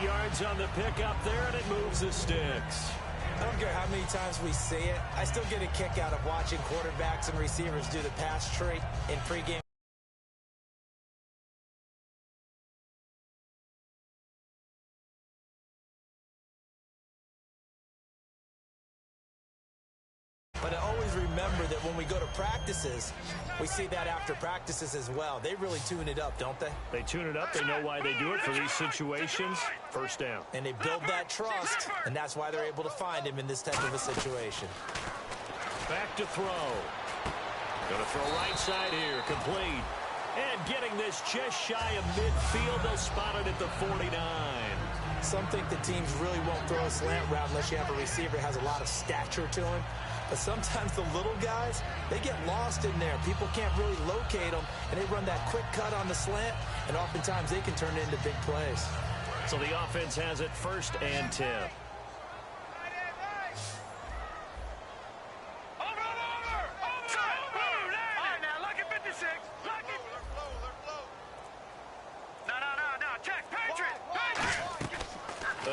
Speaker 1: 8 yards on the pickup there, and it moves the sticks.
Speaker 2: I don't care how many times we see it. I still get a kick out of watching quarterbacks and receivers do the pass tree in pregame. But I always remember that when we go to practices, we see that after practices as well. They really tune it up, don't they?
Speaker 1: They tune it up. They know why they do it for these situations. 1st down.
Speaker 2: And they build that trust, and that's why they're able to find him in this type of a situation.
Speaker 1: Back to throw. Going to throw right side here. Complete. And getting this just shy of midfield. They'll spot it at the 49.
Speaker 2: Some think the teams really won't throw a slant route unless you have a receiver that has a lot of stature to him. But sometimes the little guys, they get lost in there. People can't really locate them, and they run that quick cut on the slant, and oftentimes they can turn it into big plays.
Speaker 1: So the offense has it 1st and 10.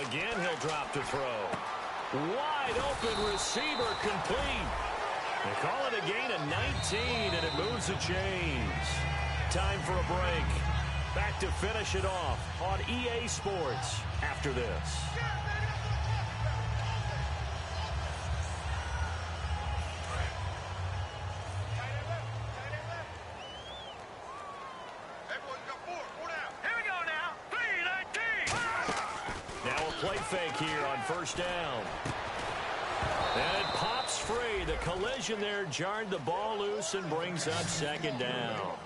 Speaker 1: Again, he'll drop to throw. Wide open receiver complete. They call it a gain of 19, and it moves the chains. Time for a break. Back to finish it off on EA Sports after this. Play fake here on 1st down. And it pops free. The collision there jarred the ball loose and brings up 2nd down.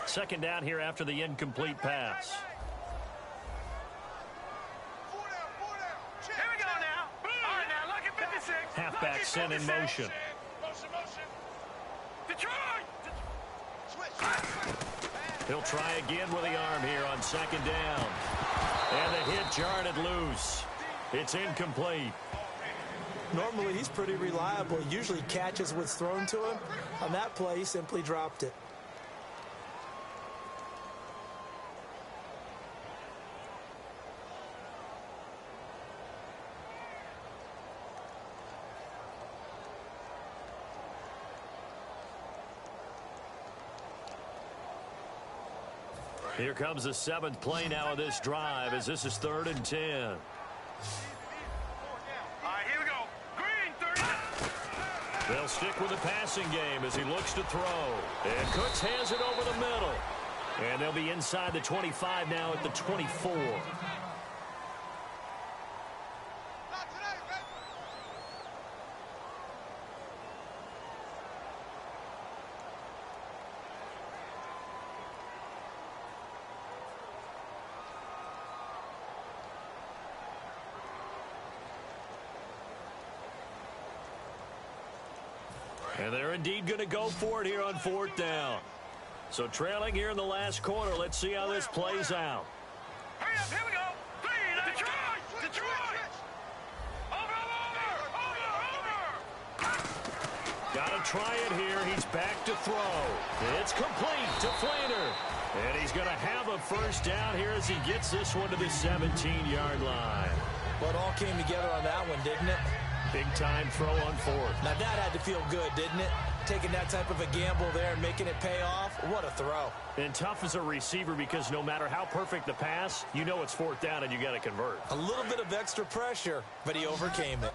Speaker 1: Second down here after the incomplete pass. Halfback sent in motion. He'll try again with the arm here on second down. And the hit jarred it loose. It's incomplete.
Speaker 2: Normally, he's pretty reliable. He usually catches what's thrown to him. On that play, he simply dropped it.
Speaker 1: Here comes the 7th play now of this drive as this is 3rd and 10.
Speaker 3: All right, here we go. Green, 30.
Speaker 1: They'll stick with the passing game as he looks to throw. And Cooks has it over the middle. And they'll be inside the 25 now at the 24. And they're indeed going to go for it here on 4th down. So trailing here in the last quarter. Let's see how this plays out.
Speaker 3: Hurry up, here we go. Detroit! Detroit! Over!
Speaker 1: Got to try it here. He's back to throw. It's complete to Flainer. And he's going to have a first down here as he gets this one to the 17-yard line.
Speaker 2: Well, it all came together on that one, didn't it?
Speaker 1: Big-time throw on 4th.
Speaker 2: Now, that had to feel good, didn't it? Taking that type of a gamble there and making it pay off. What a throw.
Speaker 1: And tough as a receiver because no matter how perfect the pass, you know it's 4th down and you got to convert.
Speaker 2: A little bit of extra pressure, but he overcame it.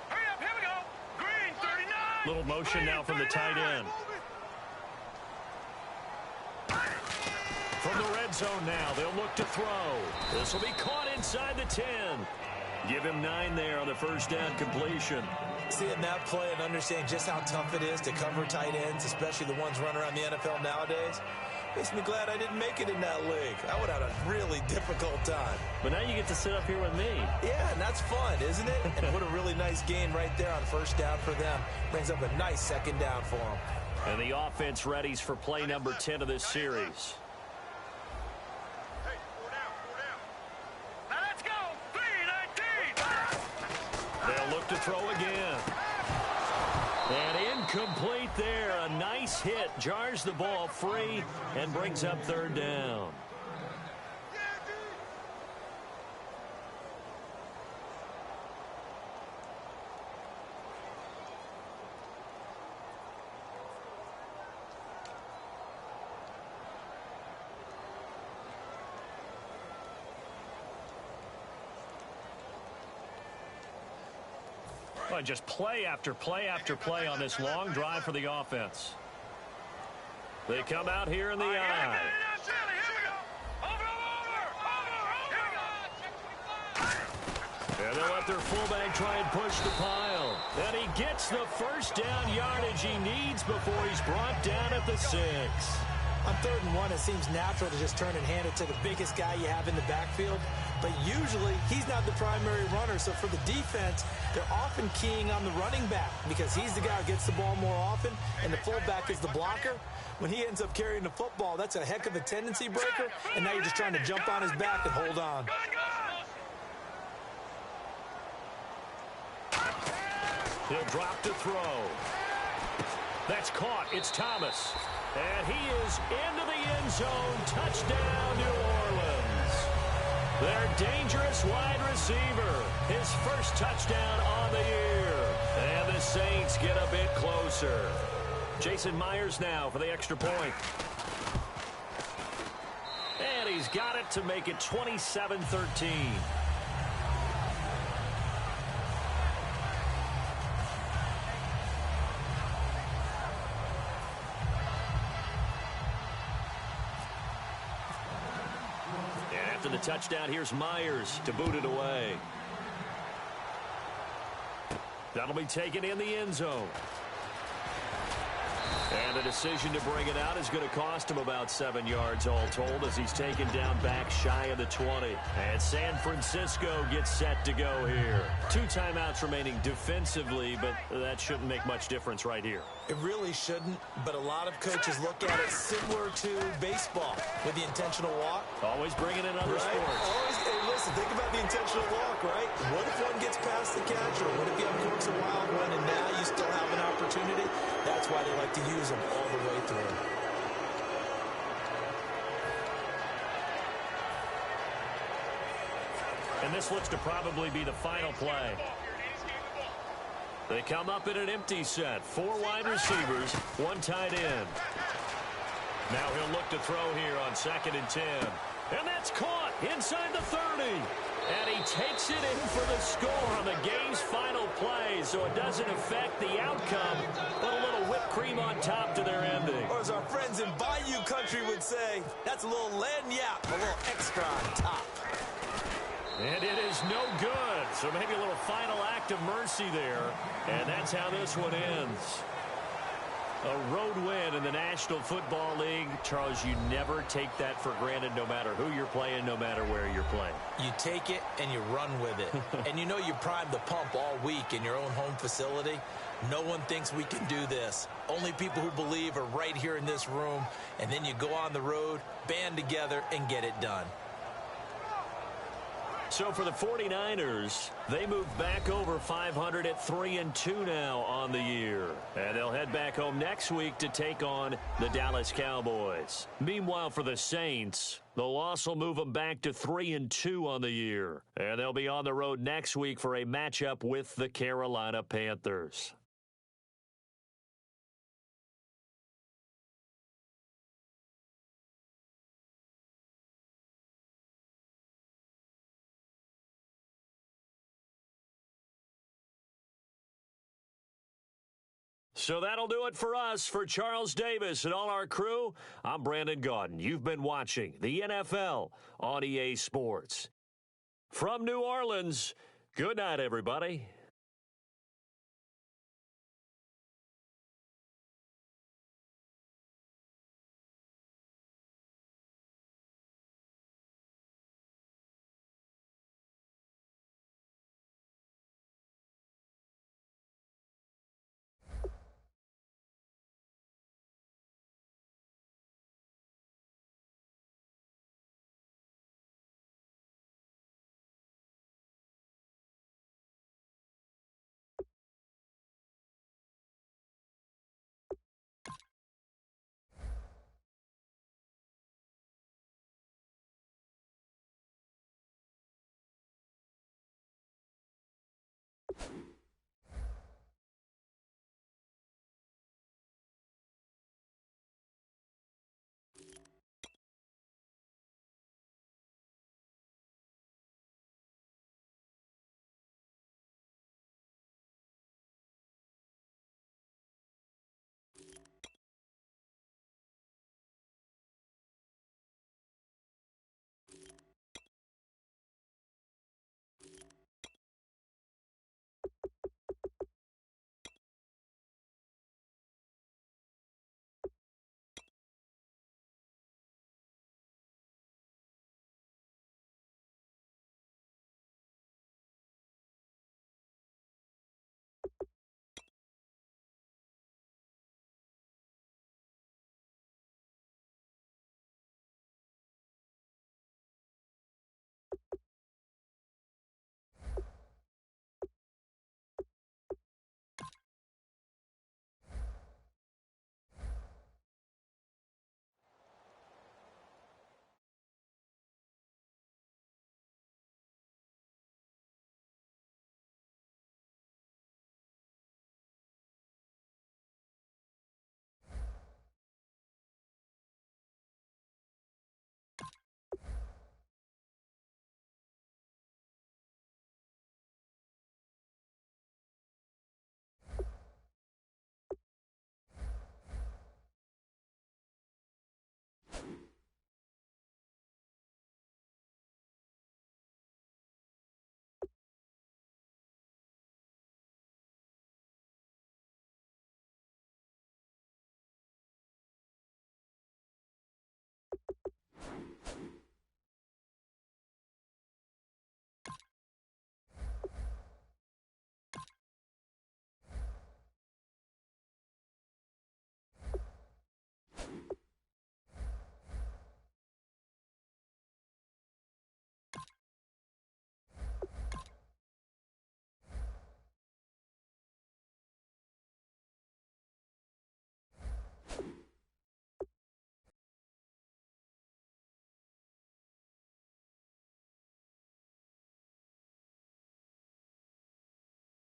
Speaker 3: Hurry up, here we go. Green, 39.
Speaker 1: Little motion now from the tight end. From the red zone now, they'll look to throw. This will be caught inside the 10. Give him 9 there on the first down completion.
Speaker 2: Seeing that play and understanding just how tough it is to cover tight ends, especially the ones running around the NFL nowadays, makes me glad I didn't make it in that league. I would have had a really difficult time.
Speaker 1: But now you get to sit up here with me.
Speaker 2: Yeah, and that's fun, isn't it? And what a really nice gain right there on first down for them. Brings up a nice second down for them.
Speaker 1: And the offense readies for play number 10 of this series. They'll look to throw again. And incomplete there. A nice hit. Jars the ball free and brings up 3rd down. Just play after play after play on this long drive for the offense. They come out here in the eye. And they'll let their fullback try and push the pile. And he gets the first down yardage he needs before he's brought down at the 6.
Speaker 2: On 3rd and 1, it seems natural to just turn and hand it to the biggest guy you have in the backfield. But usually, he's not the primary runner. So for the defense, they're often keying on the running back because he's the guy who gets the ball more often, and the fullback is the blocker. When he ends up carrying the football, that's a heck of a tendency breaker, and now you're just trying to jump on his back and hold on.
Speaker 1: He'll drop to throw. That's caught. It's Thomas. And he is into the end zone. Touchdown, New Orleans. Their dangerous wide receiver. His first touchdown on the year. And the Saints get a bit closer. Jason Myers now for the extra point. And he's got it to make it 27-13. The touchdown, here's Myers to boot it away. That'll be taken in the end zone. And the decision to bring it out is going to cost him about 7 yards all told as he's taken down back shy of the 20. And San Francisco gets set to go here. 2 timeouts remaining defensively, but that shouldn't make much difference right here.
Speaker 2: It really shouldn't, but a lot of coaches look at it similar to baseball with the intentional walk.
Speaker 1: Always bringing in other sports.
Speaker 2: Always, hey, listen, think about the intentional walk, right? What if one gets past the catcher? What if you have corks a wild one and now you still have an opportunity? That's why they like to use them all the way through.
Speaker 1: And this looks to probably be the final play. They come up in an empty set. 4 wide receivers, 1 tight end. Now he'll look to throw here on 2nd and 10. And that's caught inside the 30. And he takes it in for the score on the game's final play, so it doesn't affect the outcome, but a little whipped cream on top to their ending.
Speaker 2: Or as our friends in Bayou Country would say, that's a little lagniappe, a little extra on top.
Speaker 1: And it is no good, so maybe a little final act of mercy there, and that's how this one ends. A road win in the National Football League. Charles, you never take that for granted no matter who you're playing, no matter where you're playing.
Speaker 2: You take it and you run with it. And you know you primed the pump all week in your own home facility. No one thinks we can do this. Only people who believe are right here in this room. And then you go on the road, band together, and get it done.
Speaker 1: So for the 49ers, they move back over 500 at 3-2 now on the year. And they'll head back home next week to take on the Dallas Cowboys. Meanwhile, for the Saints, the loss will move them back to 3-2 on the year. And they'll be on the road next week for a matchup with the Carolina Panthers. So that'll do it for us. For Charles Davis and all our crew, I'm Brandon Gaudin. You've been watching the NFL on EA Sports. From New Orleans, good night, everybody.